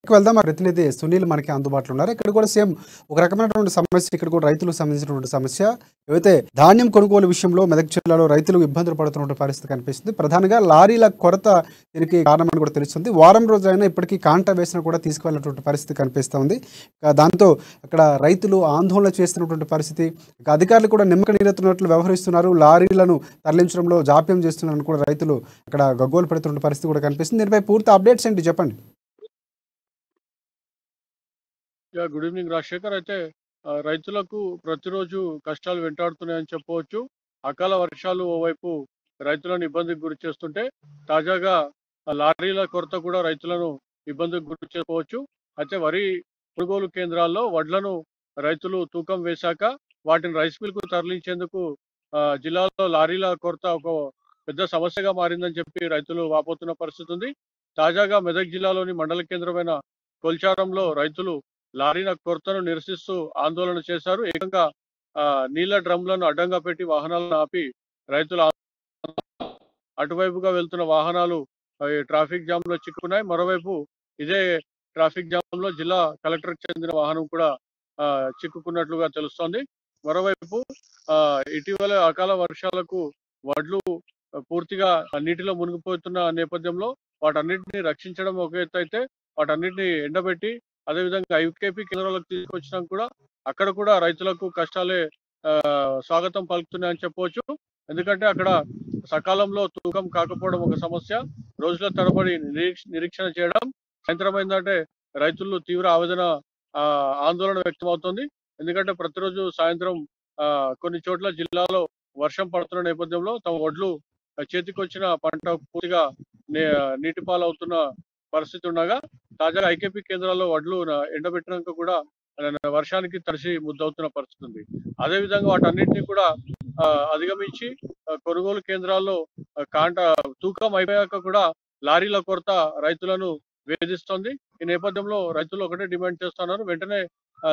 వెళ్దాం. మా ప్రతినిధి సునీల్ మనకి అందుబాటులో ఉన్నారు. ఇక్కడ కూడా సేమ్ ఒక రకమైనటువంటి సమస్య ఇక్కడ కూడా రైతులకు సంబంధించినటువంటి సమస్య. ఏవైతే ధాన్యం కొనుగోలు విషయంలో మెదక్ జిల్లాలో రైతులు ఇబ్బందులు పడుతున్నటువంటి పరిస్థితి కనిపిస్తుంది. ప్రధానంగా లారీల కొరత దీనికి కారణమని కూడా తెలుస్తుంది. వారం రోజులైనా ఇప్పటికీ కాంటా వేసినా కూడా తీసుకువెళ్ళినటువంటి పరిస్థితి కనిపిస్తుంది. దాంతో అక్కడ రైతులు ఆందోళన చేస్తున్నటువంటి పరిస్థితి. అధికారులు కూడా నిమ్మక నీరెత్తున్నట్లు వ్యవహరిస్తున్నారు. లారీలను తరలించడంలో జాప్యం చేస్తున్నారని కూడా రైతులు అక్కడ గగ్గోలు పెడుతున్న పరిస్థితి కూడా కనిపిస్తుంది. దీనిపై పూర్తి అప్డేట్స్ ఏంటి చెప్పండి? Good evening Rajasekhar. అయితే రైతులకు ప్రతిరోజు కష్టాలు వెంటాడుతున్నాయని చెప్పవచ్చు. అకాల వర్షాలు ఓవైపు రైతులను ఇబ్బందికి గురి చేస్తుంటే, తాజాగా లారీల కొరత కూడా రైతులను ఇబ్బందికి గురి చేసుకోవచ్చు. అయితే వరి కొనుగోలు కేంద్రాల్లో వడ్లను రైతులు తూకం వేశాక వాటిని రైస్ మిల్కు తరలించేందుకు జిల్లాలో లారీల కొరత ఒక పెద్ద సమస్యగా మారిందని చెప్పి రైతులు వాపోతున్న పరిస్థితి ఉంది. తాజాగా మెదక్ జిల్లాలోని మండల కేంద్రమైన కొల్చారంలో రైతులు లారీల కొరతను నిరసిస్తూ ఆందోళన చేశారు. ఏకంగా నీళ్ల డ్రమ్లను అడ్డంగా పెట్టి వాహనాలను ఆపి రైతులు అటువైపుగా వెళ్తున్న వాహనాలు ట్రాఫిక్ జామ్ లో చిక్కుకున్నాయి. మరోవైపు ఇదే ట్రాఫిక్ జామ్ లో జిల్లా కలెక్టర్ చెందిన వాహనం కూడా చిక్కుకున్నట్లుగా తెలుస్తోంది. మరోవైపు ఇటీవల అకాల వర్షాలకు వడ్లు పూర్తిగా నీటిలో మునిగిపోతున్న నేపథ్యంలో వాటన్నిటిని రక్షించడం ఒక ఎత్తు అయితే, వాటన్నిటిని ఎండబెట్టి అదేవిధంగా ఐకేపీ కేంద్రాలకు తీసుకొచ్చినా కూడా అక్కడ కూడా రైతులకు కష్టాలే స్వాగతం పలుకుతున్నాయని చెప్పవచ్చు. ఎందుకంటే అక్కడ సకాలంలో తూకం కాకపోవడం ఒక సమస్య, రోజుల తరబడి నిరీక్షణ చేయడం, సాయంత్రం అయిందంటే రైతులు తీవ్ర ఆవేదన ఆందోళన వ్యక్తమవుతుంది. ఎందుకంటే ప్రతిరోజు సాయంత్రం కొన్ని చోట్ల జిల్లాలో వర్షం పడుతున్న నేపథ్యంలో తమ వడ్లు చేతికొచ్చిన పంట పూర్తిగా నీటి పాలవుతున్న పరిస్థితి ఉండగా, తాజాగా ఐకేపీ కేంద్రాల్లో వడ్లు ఎండబెట్టినాక కూడా వర్షానికి తడిసి ముద్దవుతున్న పరిస్థితి ఉంది. అదేవిధంగా వాటన్నిటిని కూడా అధిగమించి కొనుగోలు కేంద్రాల్లో తూకం అయిపోయాక కూడా లారీల కొరత రైతులను వేధిస్తోంది. ఈ నేపథ్యంలో రైతులు ఒకటే డిమాండ్ చేస్తున్నారు, వెంటనే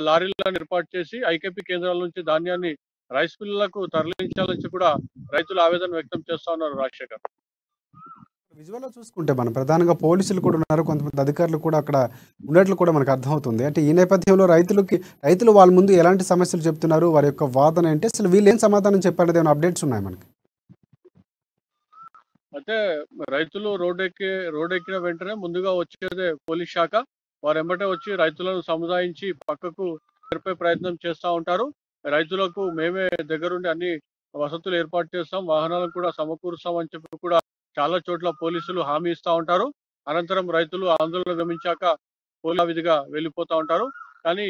లారీలను ఏర్పాటు చేసి ఐకేపీ కేంద్రాల నుంచి ధాన్యాన్ని రైస్ మిల్లులకు తరలించాలని కూడా రైతులు ఆవేదన వ్యక్తం చేస్తా ఉన్నారు రాజశేఖర్. విజువల్‌లో చూసుకుంటే మనం ప్రధానంగా పోలీసులు కూడా ఉన్నారు. కొంతమంది అధికారులు కూడా అక్కడ ఉన్నట్లు కూడా మనకు అర్థమవుతుంది. అంటే ఈ నేపథ్యంలో రైతులు వాళ్ళ ముందు ఎలాంటి సమస్యలు చెప్తున్నారు? వారి యొక్క వాదన ఏంటి? అసలు వీళ్ళు ఏం సమాధానం చెప్పారనేది ఏమైనా అప్డేట్స్ ఉన్నాయా మనకి? అయితే రైతులు రోడ్డెక్కిన వెంటనే ముందుగా వచ్చేదే పోలీస్ శాఖ. వారు ఎమ్మటే వచ్చి రైతులను సముదాయించి పక్కకు జరిపే ప్రయత్నం చేస్తూ ఉంటారు. రైతులకు మేమే దగ్గరుండి అన్ని వసతులు ఏర్పాటు చేస్తాం, వాహనాలను కూడా సమకూరుస్తాం అని చెప్పి కూడా చాలా చోట్ల పోలీసులు హామీ ఇస్తూ ఉంటారు. అనంతరం రైతులు ఆందోళన విరమించాక విధిగా వెళ్ళిపోతూ ఉంటారు. కానీ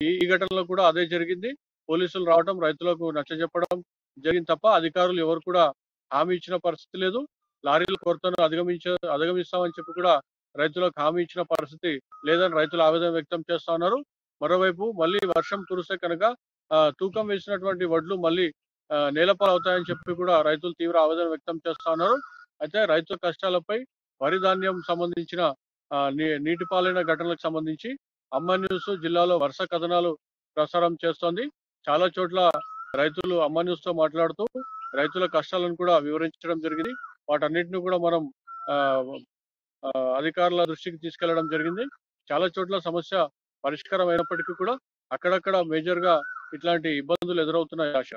ఈ ఘటనలో కూడా అదే జరిగింది. పోలీసులు రావడం, రైతులకు నచ్చజెప్పడం జరిగింది తప్ప అధికారులు ఎవరు కూడా హామీ ఇచ్చిన పరిస్థితి లేదు. లారీల కొరతను అధిగమిస్తామని చెప్పి కూడా రైతులకు హామీ ఇచ్చిన పరిస్థితి లేదని రైతులు ఆవేదన వ్యక్తం చేస్తా ఉన్నారు. మరోవైపు మళ్ళీ వర్షం కురిస్తే కనుక తూకం వేసినటువంటి వడ్లు మళ్ళీ నేలపాలు అవుతాయని చెప్పి కూడా రైతులు తీవ్ర ఆవేదన వ్యక్తం చేస్తా ఉన్నారు. అయితే రైతుల కష్టాలపై వరి ధాన్యం సంబంధించిన నీటిపాలైన ఘటనలకు సంబంధించి అమ్మ న్యూస్ జిల్లాలో వరుస కథనాలు ప్రసారం చేస్తోంది. చాలా చోట్ల రైతులు అమ్మ న్యూస్ తో మాట్లాడుతూ రైతుల కష్టాలను కూడా వివరించడం జరిగింది. వాటన్నిటిని కూడా మనం అధికారుల దృష్టికి తీసుకెళ్లడం జరిగింది. చాలా చోట్ల సమస్య పరిష్కారం అయినప్పటికీ కూడా అక్కడక్కడ మేజర్ గా ఇట్లాంటి ఇబ్బందులు ఎదురవుతున్నాయి ఆశ.